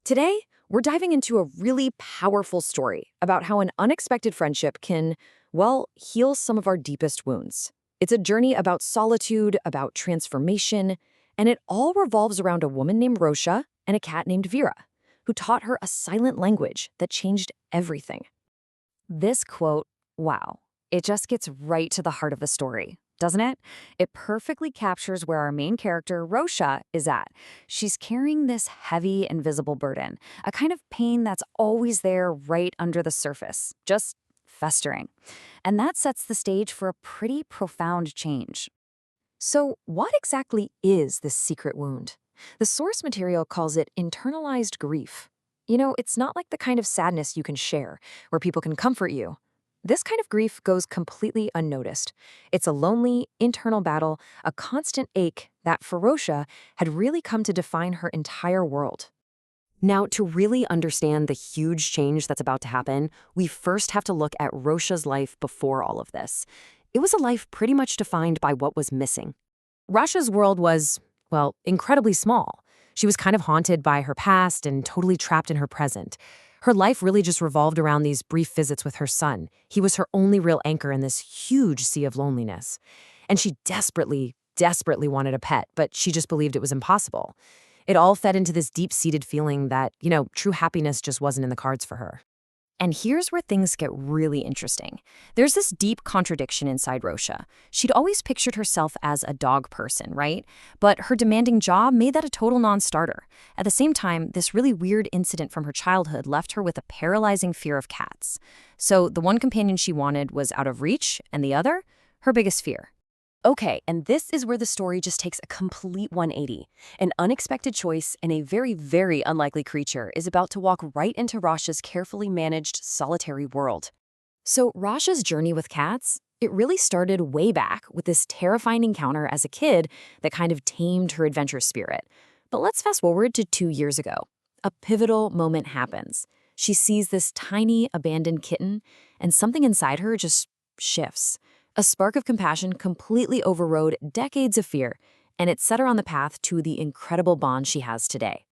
Today, we're diving into a really powerful story about how an unexpected friendship can, well, heal some of our deepest wounds. It's a journey about solitude, about transformation, and it all revolves around a woman named Rosha and a cat named Vera, who taught her a silent language that changed everything. This quote, wow, it just gets right to the heart of the story, doesn't it? It perfectly captures where our main character, Rosha, is at. She's carrying this heavy, invisible burden, a kind of pain that's always there right under the surface, just festering. And that sets the stage for a pretty profound change. So, what exactly is this secret wound? The source material calls it internalized grief. It's not like the kind of sadness you can share, where people can comfort you. This kind of grief goes completely unnoticed. It's a lonely, internal battle, a constant ache that, for Rosha, had really come to define her entire world. Now, to really understand the huge change that's about to happen, we first have to look at Rosha's life before all of this. It was a life pretty much defined by what was missing. Rosha's world was, well, incredibly small. She was kind of haunted by her past and totally trapped in her present. Her life really just revolved around these brief visits with her son. He was her only real anchor in this huge sea of loneliness. And she desperately, desperately wanted a pet, but she just believed it was impossible. It all fed into this deep-seated feeling that, true happiness just wasn't in the cards for her. And here's where things get really interesting. There's this deep contradiction inside Rosha. She'd always pictured herself as a dog person, right? But her demanding job made that a total non-starter. At the same time, this really weird incident from her childhood left her with a paralyzing fear of cats. So the one companion she wanted was out of reach, and the other, her biggest fear. Okay, and this is where the story just takes a complete 180. An unexpected choice and a very, very unlikely creature is about to walk right into Rasha's carefully managed, solitary world. So Rasha's journey with cats, it really started way back with this terrifying encounter as a kid that kind of tamed her adventurous spirit. But let's fast forward to 2 years ago. A pivotal moment happens. She sees this tiny, abandoned kitten, and something inside her just shifts. A spark of compassion completely overrode decades of fear, and it set her on the path to the incredible bond she has today.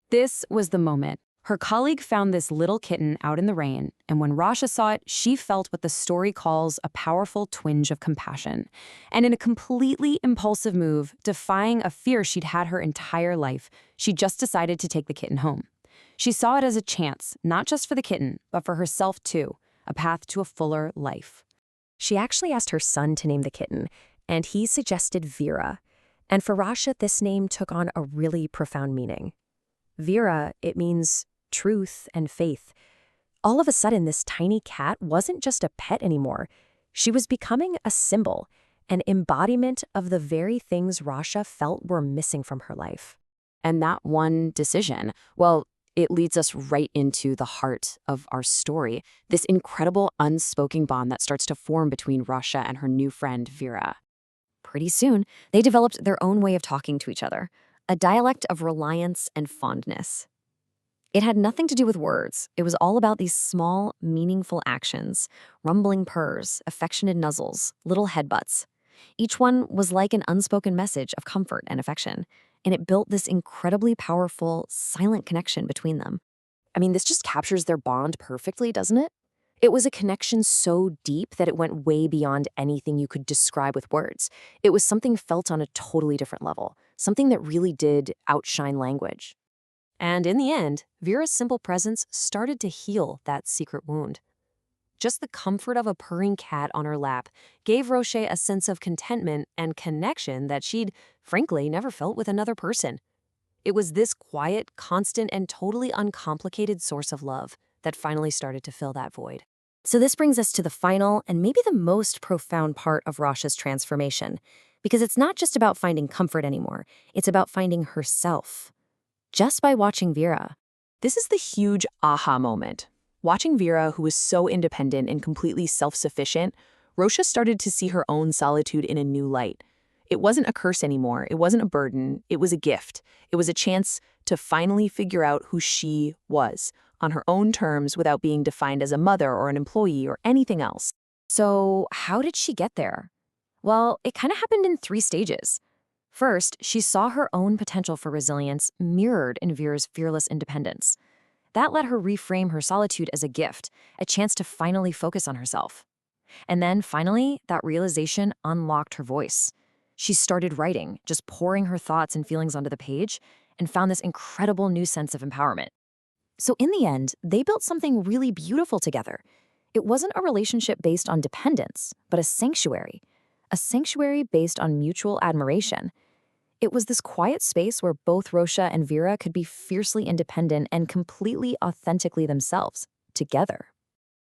This was the moment. Her colleague found this little kitten out in the rain, and when Rasha saw it, she felt what the story calls a powerful twinge of compassion. And in a completely impulsive move, defying a fear she'd had her entire life, she just decided to take the kitten home. She saw it as a chance, not just for the kitten, but for herself too, a path to a fuller life. She actually asked her son to name the kitten, and he suggested Vera. And for Rasha, this name took on a really profound meaning. Vera, it means truth and faith. All of a sudden, this tiny cat wasn't just a pet anymore. She was becoming a symbol, an embodiment of the very things Rasha felt were missing from her life. And that one decision, well, it leads us right into the heart of our story, this incredible unspoken bond that starts to form between Rasha and her new friend, Vera. Pretty soon, they developed their own way of talking to each other, a dialect of reliance and fondness. It had nothing to do with words. It was all about these small, meaningful actions, rumbling purrs, affectionate nuzzles, little headbutts. Each one was like an unspoken message of comfort and affection, and it built this incredibly powerful, silent connection between them. I mean, this just captures their bond perfectly, doesn't it? It was a connection so deep that it went way beyond anything you could describe with words. It was something felt on a totally different level, something that really did outshine language. And in the end, Vera's simple presence started to heal that secret wound. Just the comfort of a purring cat on her lap gave Rosha a sense of contentment and connection that she'd, frankly, never felt with another person. It was this quiet, constant, and totally uncomplicated source of love that finally started to fill that void. So this brings us to the final and maybe the most profound part of Rasha's transformation, because it's not just about finding comfort anymore, it's about finding herself. Just by watching Vera. This is the huge aha moment. Watching Vera, who was so independent and completely self-sufficient, Rosha started to see her own solitude in a new light. It wasn't a curse anymore. It wasn't a burden. It was a gift. It was a chance to finally figure out who she was on her own terms without being defined as a mother or an employee or anything else. So how did she get there? Well, it kind of happened in 3 stages. First, she saw her own potential for resilience mirrored in Vera's fearless independence. That let her reframe her solitude as a gift, a chance to finally focus on herself. And then, finally, that realization unlocked her voice. She started writing, just pouring her thoughts and feelings onto the page, and found this incredible new sense of empowerment. So in the end, they built something really beautiful together. It wasn't a relationship based on dependence, but a sanctuary based on mutual admiration. It was this quiet space where both Rosha and Vera could be fiercely independent and completely authentically themselves, together.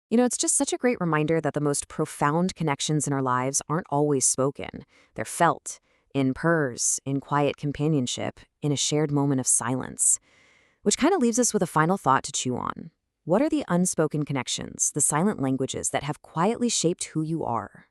It's just such a great reminder that the most profound connections in our lives aren't always spoken. They're felt, in purrs, in quiet companionship, in a shared moment of silence. Which kind of leaves us with a final thought to chew on. What are the unspoken connections, the silent languages that have quietly shaped who you are?